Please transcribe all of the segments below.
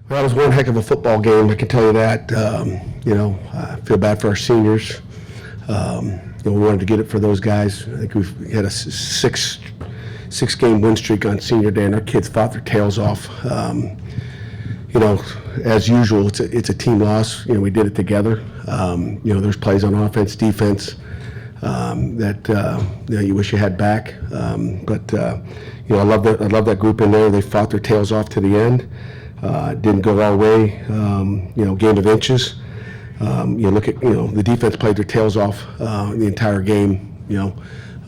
Well, it was one heck of a football game, I can tell you that. I feel bad for our seniors. We wanted to get it for those guys. I think we had a six-game win streak on senior day, and our kids fought their tails off. As usual, it's a team loss. We did it together. There's plays on offense, defense that you wish you had back. But I love that group in there. They fought their tails off to the end. Didn't go our way. Game of inches. Look at the defense played their tails off the entire game.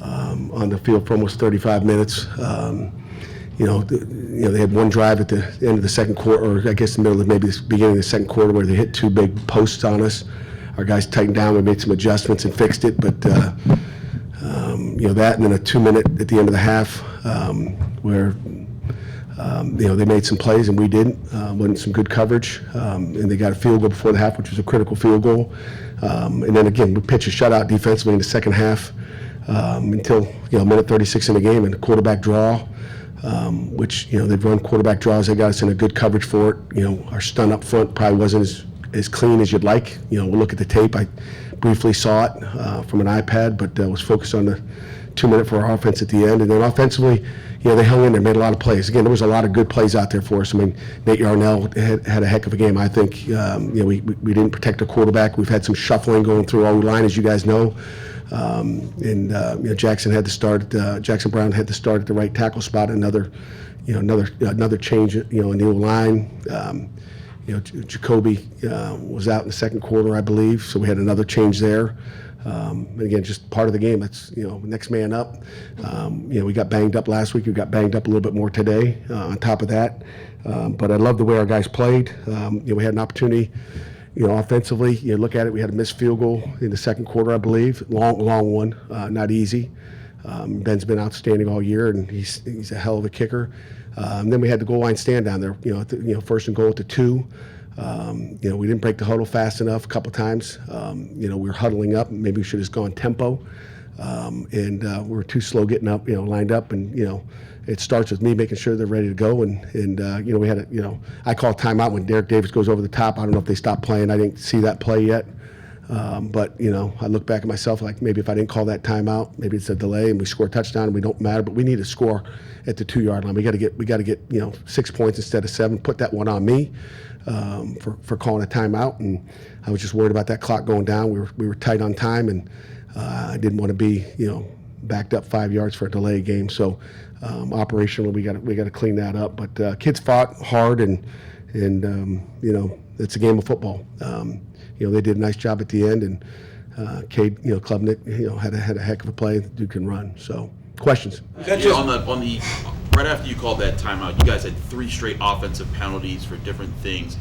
On the field for almost 35 minutes. They had one drive at the end of the second quarter, or I guess the middle of maybe the beginning of the second quarter, where they hit two big posts on us. Our guys tightened down. We made some adjustments and fixed it, but that, and then a 2-minute at the end of the half where they made some plays and we didn't. Wasn't some good coverage, and they got a field goal before the half, which was a critical field goal. And then again, we pitched a shutout defensively in the second half until minute 36 in the game, and a quarterback draw. Which they've run quarterback draws. They got us in a good coverage for it. Our stun up front probably wasn't as clean as you'd like. We'll look at the tape. I briefly saw it from an iPad, but was focused on the 2-minute for our offense at the end. And then offensively, they hung in there, made a lot of plays. Again, there was a lot of good plays out there for us. I mean, Nate Yarnell had a heck of a game. I think we didn't protect our quarterback. We've had some shuffling going through our line, as you guys know. Jackson Brown had to start at the right tackle spot. Another change, in the line. Jacoby was out in the second quarter, I believe, so we had another change there. And again, just part of the game. That's next man up. We got banged up last week. We got banged up a little bit more today. On top of that, but I love the way our guys played. We had an opportunity. Offensively, you look at it, we had a missed field goal in the second quarter, I believe. Long one, not easy. Ben's been outstanding all year, and he's a hell of a kicker. And then we had the goal line stand down there, first and goal at the 2. We didn't break the huddle fast enough a couple times. We were huddling up. Maybe we should have just gone tempo. And we were too slow getting up, lined up, and, it starts with me making sure they're ready to go, and we had I call timeout when Derek Davis goes over the top. I don't know if they stopped playing. I didn't see that play yet, but I look back at myself like maybe if I didn't call that timeout, maybe it's a delay and we score a touchdown and we don't matter. But we need to score at the 2-yard line. We got to get 6 points instead of 7. Put that one on me for calling a timeout, and I was just worried about that clock going down. We were tight on time, and I didn't want to be backed up 5 yards for a delay game. So. Operationally, we got to clean that up. But kids fought hard, and it's a game of football. They did a nice job at the end, and Cade, Klubnik, had a heck of a play. The dude can run. So, questions? On the right after you called that timeout, you guys had 3 straight offensive penalties for different things.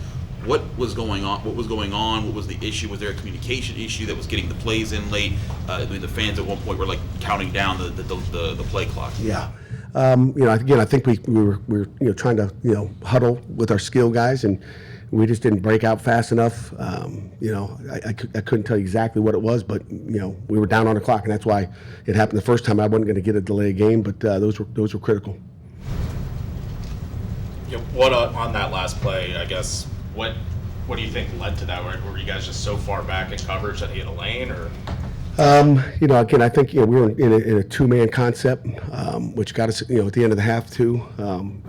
What was going on? What was the issue? Was there a communication issue that was getting the plays in late? The fans at one point were like counting down the play clock. Yeah. Again, I think we were trying to huddle with our skill guys, and we just didn't break out fast enough. I couldn't tell you exactly what it was, but we were down on the clock, and that's why it happened the first time. I wasn't going to get a delay game, but those were critical. What on that last play? I guess what do you think led to that? Were you guys just so far back in coverage that he had a lane, or? Again, I think we were in a 2-man concept, which got us at the end of the half too.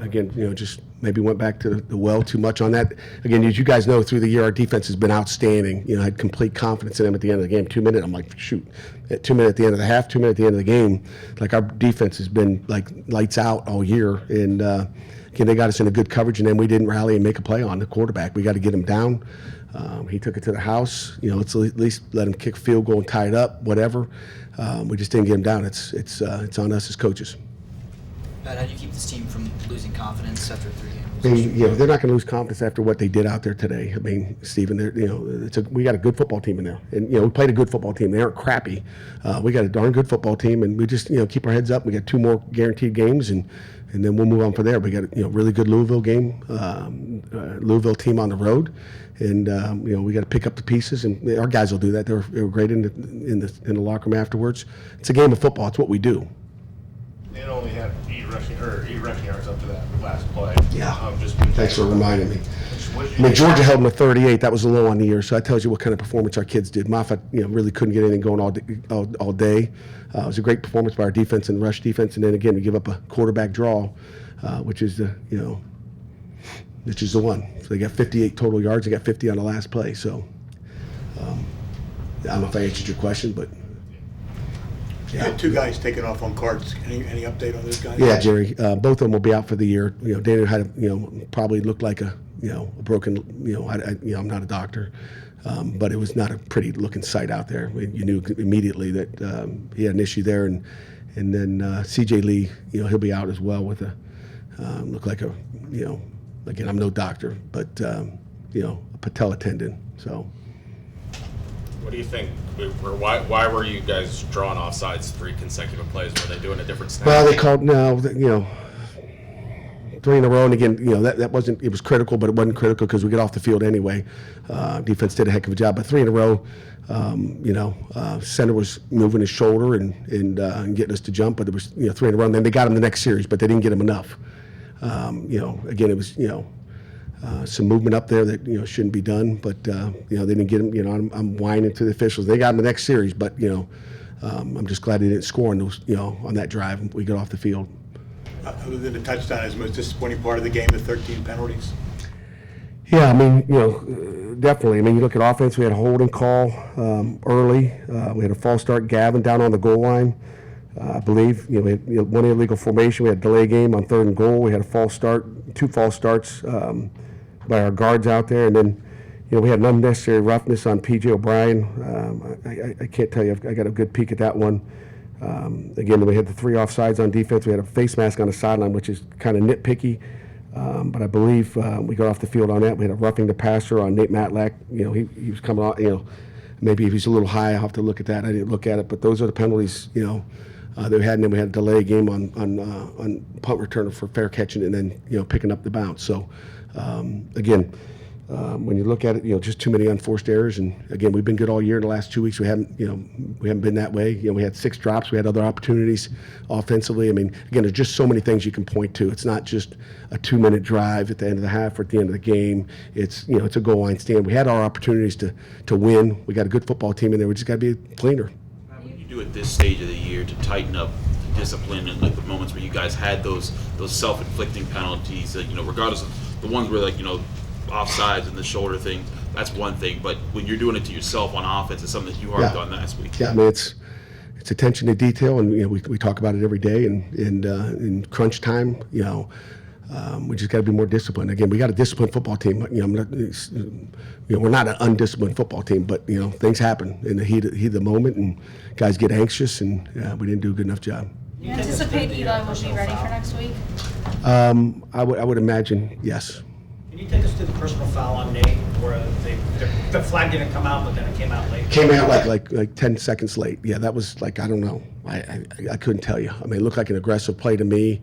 Again, just maybe went back to the well too much on that. Again, as you guys know, through the year our defense has been outstanding. I had complete confidence in them at the end of the game. 2 minutes, I'm like, shoot, at 2 minutes at the end of the half, 2 minutes at the end of the game, like our defense has been like lights out all year, and again, they got us in a good coverage, and then we didn't rally and make a play on the quarterback. We got to get him down. He took it to the house. Let's at least let him kick a field goal and tie it up, whatever. We just didn't get him down. It's on us as coaches. Pat, how do you keep this team from losing confidence after 3 games? They're not going to lose confidence after what they did out there today. I mean, Stephen, we got a good football team in there, and we played a good football team. They aren't crappy. We got a darn good football team, and we just keep our heads up. We got 2 more guaranteed games, and then we'll move on from there. We got a really good Louisville game, Louisville team on the road, and we got to pick up the pieces, and our guys will do that. They were great in the locker room afterwards. It's a game of football. It's what we do. They only had 8 rushing yards up to that last play. Yeah. Thanks for reminding me. Just I mean, Georgia held them to 38. That was a low on the year, so that tells you what kind of performance our kids did. Moffat, really couldn't get anything going all day. It was a great performance by our defense and rush defense, and then again we give up a quarterback draw, which is the one. So they got 58 total yards. They got 50 on the last play. So I don't know if I answered your question, but You had two guys taken off on cards. Any update on those guys? yeah, Jerry, both of them will be out for the year. Daniel had probably looked like a broken. I'm not a doctor, but it was not a pretty looking sight out there. You knew immediately that he had an issue there, and then C.J. Lee, he'll be out as well with a look like a again, I'm no doctor, but a patella tendon. So. What do you think? Why were you guys drawing offsides 3 consecutive plays? Were they doing a different snap? Well, they called 3 in a row, and again, that wasn't. It was critical, but it wasn't critical because we get off the field anyway. Defense did a heck of a job, but 3 in a row. Center was moving his shoulder and getting us to jump, but it was 3 in a row. And then they got him the next series, but they didn't get him enough. Again, it was some movement up there that shouldn't be done, but they didn't get him. I'm whining to the officials. They got him the next series, but I'm just glad they didn't score on those on that drive. We got off the field. Other than the touchdown, is the most disappointing part of the game the 13 penalties? Yeah, I mean, definitely. I mean, you look at offense. We had a holding call early. We had a false start. Gavin down on the goal line. I believe we had one illegal formation. We had a delay game on 3rd and goal. We had a false start, 2 false starts by our guards out there, and then we had an unnecessary roughness on P.J. O'Brien. I can't tell you. I got a good peek at that one. Again, we had the 3 offsides on defense. We had a face mask on the sideline, which is kind of nitpicky, but I believe we got off the field on that. We had a roughing the passer on Nate Matlack. He was coming off. Maybe if he's a little high, I'll have to look at that. I didn't look at it, but those are the penalties. That we had, and then we had a delay game on punt returner for fair catching and then picking up the bounce. So again, when you look at it, just too many unforced errors. And again, we've been good all year. In the last 2 weeks, we haven't been that way. We had 6 drops. We had other opportunities offensively. I mean, again, there's just so many things you can point to. It's not just a 2-minute drive at the end of the half or at the end of the game. It's it's a goal line stand. We had our opportunities to win. We got a good football team in there. We just got to be cleaner. Do at this stage of the year to tighten up the discipline and like the moments where you guys had those self-inflicting penalties, regardless of the ones where offsides and the shoulder thing, that's one thing, but when you're doing it to yourself on offense, it's something that you harped on last week. Yeah, I mean it's attention to detail, and we talk about it every day, and in crunch time, we just got to be more disciplined. Again, we got a disciplined football team. We're not an undisciplined football team, but things happen in the heat of the moment, and guys get anxious, and we didn't do a good enough job. You anticipate Eli will be ready for next week? I would imagine yes. Can you take us to the personal foul on Nate, where the flag didn't come out, but then it came out late? Came out like 10 seconds late. Yeah, that was I don't know. I couldn't tell you. I mean, it looked like an aggressive play to me.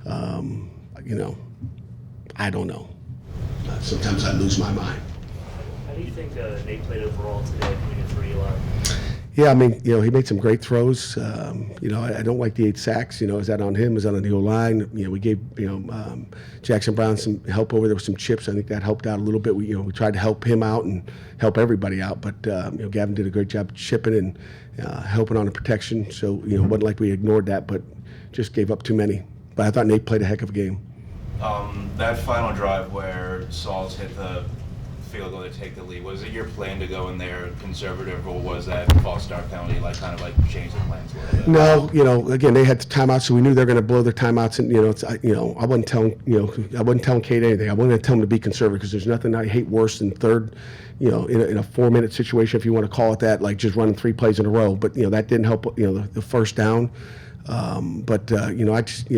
I don't know. Sometimes I lose my mind. How do you think Nate played overall today between the 3 Eli? Yeah, I mean, he made some great throws. I don't like the 8 sacks. Is that on him? Is that on the O-line? We gave, Jackson Brown some help over there with some chips. I think that helped out a little bit. We tried to help him out and help everybody out. But, Gavin did a great job chipping and helping on the protection. So, it wasn't like we ignored that, but just gave up too many. But I thought Nate played a heck of a game. That final drive where Sauls hit the field goal to take the lead, was it your plan to go in there conservative, or was that false start penalty kind of change the plans a little bit? No, again, they had the timeouts, so we knew they were going to blow their timeouts, and I wasn't telling Kate anything. I wasn't going to tell him to be conservative, because there's nothing I hate worse than third, in a 4-minute situation, if you want to call it that, like just running 3 plays in a row. But that didn't help. The first down. I just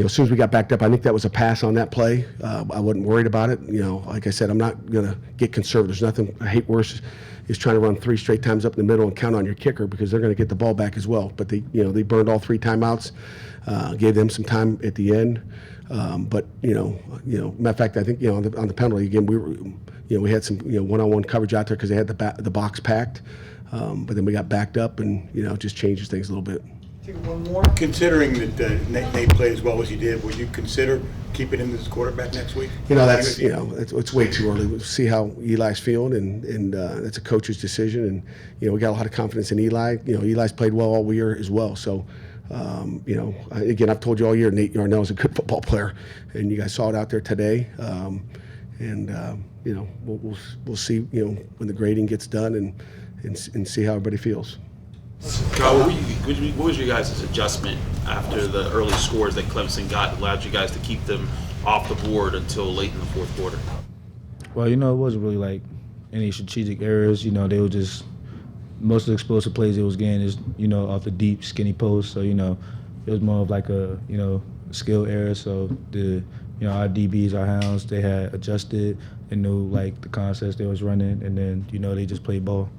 as soon as we got backed up, I think that was a pass on that play. I wasn't worried about it. Like I said, I'm not going to get conservative. There's nothing I hate worse is trying to run 3 straight times up in the middle and count on your kicker, because they're going to get the ball back as well. But they burned all 3 timeouts, gave them some time at the end. Matter of fact, I think on the penalty again, we had some one-on-one coverage out there because they had the box packed. But then we got backed up, and just changes things a little bit. Take one more. Considering that Nate played as well as he did, would you consider keeping him as quarterback next week? That's it's way too early. We'll see how Eli's feeling, and that's a coach's decision. And we got a lot of confidence in Eli. Eli's played well all year as well. So, again, I've told you all year, Nate Yarnell is a good football player, and you guys saw it out there today. We'll see when the grading gets done and see how everybody feels. Kyle, what was your guys' adjustment after the early scores that Clemson got that allowed you guys to keep them off the board until late in the fourth quarter? Well, it wasn't really like any strategic errors. They were just most of the explosive plays they was getting is off the deep skinny post. So it was more of like a skill error. So our DBs, our hounds, they had adjusted and knew like the concepts they was running, and then they just played ball.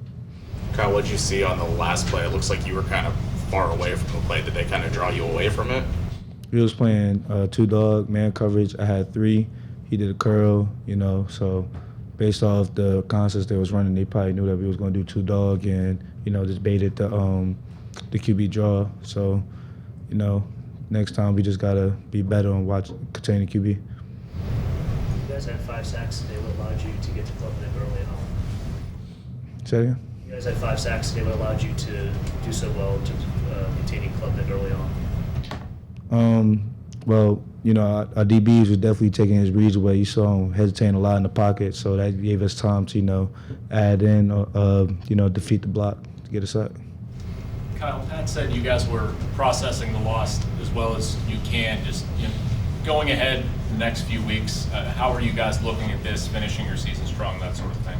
Kyle, what did you see on the last play? It looks like you were kind of far away from the play. Did they kind of draw you away from it? We was playing 2-dog man coverage. I had 3. He did a curl, so based off the concepts they was running, they probably knew that we was going to do 2-dog and, just baited the QB draw. So, next time we just got to be better on contain the QB. You guys had 5 sacks today. What allowed you to get to club nip early on? Say that again? You guys had 5 sacks today. What allowed you to do so well in terms of maintaining club nip early on? Well, our DBs was definitely taking his reads away. You saw him hesitating a lot in the pocket, so that gave us time to, add in or, defeat the block to get us up. Kyle, Pat said you guys were processing the loss as well as you can. Just going ahead the next few weeks, how are you guys looking at this, finishing your season strong, that sort of thing?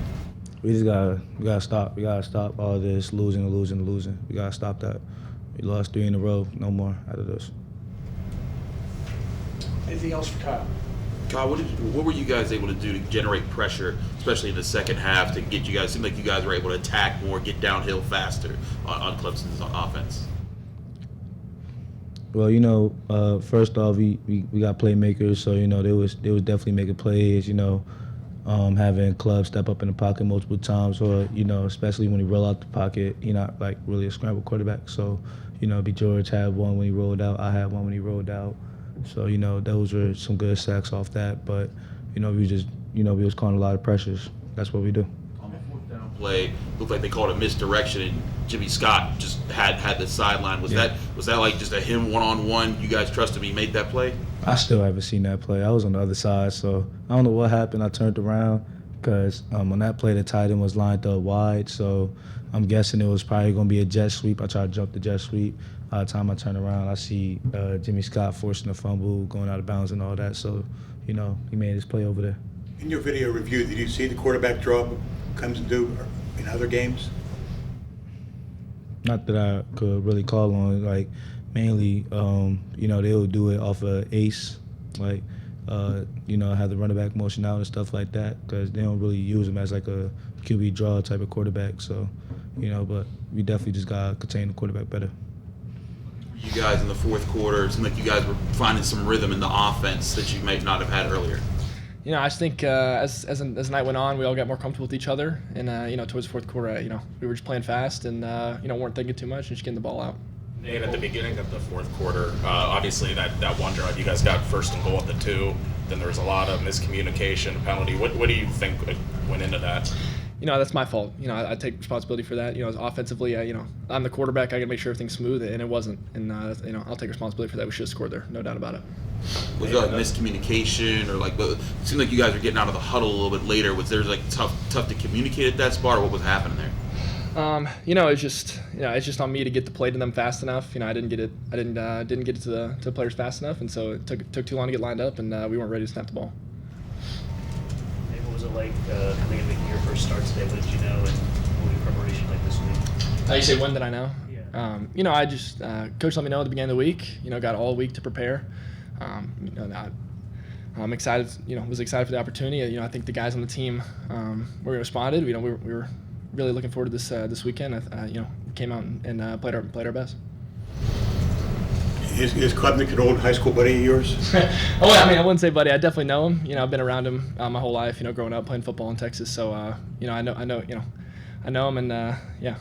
We just gotta stop. We gotta stop all this losing. We gotta stop that. We lost 3 in a row. No more out of this. Anything else for Kyle? Kyle, what were you guys able to do to generate pressure, especially in the second half, to get you guys? Seemed like you guys were able to attack more, get downhill faster on Clemson's offense. Well, first off, we got playmakers, so they was definitely making plays. Having Club step up in the pocket multiple times, or especially when he roll out the pocket, he not like really a scramble quarterback. So, B. George had one when he rolled out. I had one when he rolled out. So those were some good sacks off that. But we just we was calling a lot of pressures. That's what we do. On the fourth down play, looked like they called a misdirection, and Jimmy Scott just had the sideline. Was that like just a him one-on-one? You guys trusted me, made that play? I still haven't seen that play. I was on the other side, so I don't know what happened. I turned around because on that play, the tight end was lined up wide, so I'm guessing it was probably going to be a jet sweep. I tried to jump the jet sweep. By the time I turn around, I see Jimmy Scott forcing a fumble, going out of bounds and all that, so, he made his play over there. In your video review, did you see the quarterback draw comes and do in other games? Not that I could really call on, like, mainly, they'll do it off of ace, like, have the running back motion out and stuff like that, because they don't really use him as like a QB draw type of quarterback. So, but we definitely just got to contain the quarterback better. You guys in the fourth quarter, it seemed like you guys were finding some rhythm in the offense that you may not have had earlier. I just think as the night went on, we all got more comfortable with each other, and towards the fourth quarter, we were just playing fast and weren't thinking too much and just getting the ball out. And at the beginning of the fourth quarter, obviously that one drive, you guys got first and goal at the 2. Then there was a lot of miscommunication, penalty. What do you think went into that? That's my fault. I take responsibility for that. Offensively, I'm the quarterback. I got to make sure everything's smooth, and it wasn't. And I'll take responsibility for that. We should have scored there, no doubt about it. Was there miscommunication, or it seemed like you guys were getting out of the huddle a little bit later? Was there tough to communicate at that spot, or what was happening there? It's just on me to get the play to them fast enough. I didn't get it to the players fast enough, and so it took too long to get lined up, and we weren't ready to snap the ball. Hey, what was it like coming in making your first start today? What did you know, and what was your preparation like this week? You say, when did I know? Yeah. I just coach let me know at the beginning of the week. Got all week to prepare. I'm excited. Was excited for the opportunity. I think the guys on the team were responded. We were really looking forward to this weekend. Came out and played our best. Is Klubnik an old high school buddy of yours? I wouldn't say buddy. I definitely know him. I've been around him my whole life. growing up playing football in Texas. So I know him, and yeah.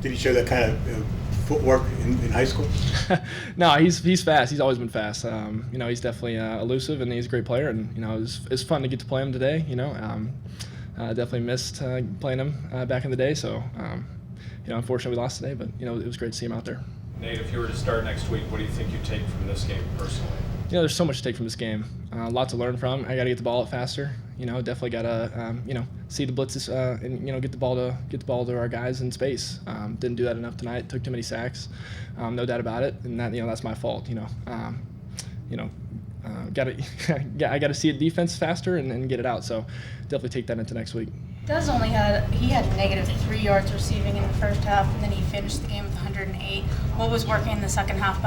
Did he show that kind of footwork in high school? No, he's fast. He's always been fast. He's definitely elusive, and he's a great player. And it's fun to get to play him today. Definitely missed playing him back in the day. So, unfortunately we lost today, but it was great to see him out there. Nate, if you were to start next week, what do you think you take from this game personally? There's so much to take from this game. A lot to learn from. I got to get the ball out faster. Definitely got to see the blitzes and get the ball to our guys in space. Didn't do that enough tonight. Took too many sacks. No doubt about it. And that that's my fault. I got to see a defense faster and get it out. So definitely take that into next week. Dez had -3 yards receiving in the first half, and then he finished the game with 108. What was working in the second half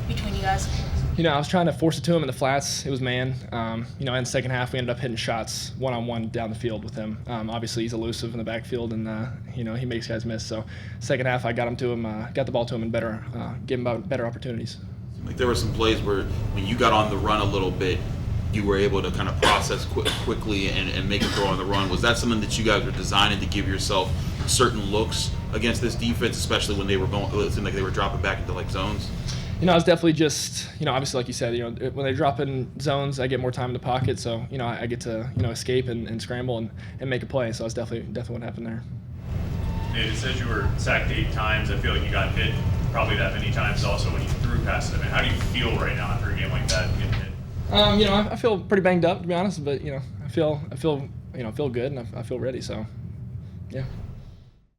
between you guys? I was trying to force it to him in the flats. It was man. In the second half, we ended up hitting shots one-on-one down the field with him. Obviously, he's elusive in the backfield, and he makes guys miss. So, second half, I got the ball to him, and gave him better opportunities. Like there were some plays where when you got on the run a little bit, you were able to kind of process quickly and make a throw on the run. Was that something that you guys were designing to give yourself certain looks against this defense, especially when they were it seemed like they were dropping back into like zones? It's definitely just, obviously, like you said, when they drop in zones, I get more time in the pocket, so, I get to, escape and scramble and make a play. So that's definitely what happened there. Nate, it says you were sacked 8 times. I feel like you got hit probably that many times also when you threw past them. How do you feel right now after a game like that, getting hit? I feel pretty banged up, to be honest, but, I feel good and I feel ready, so, yeah.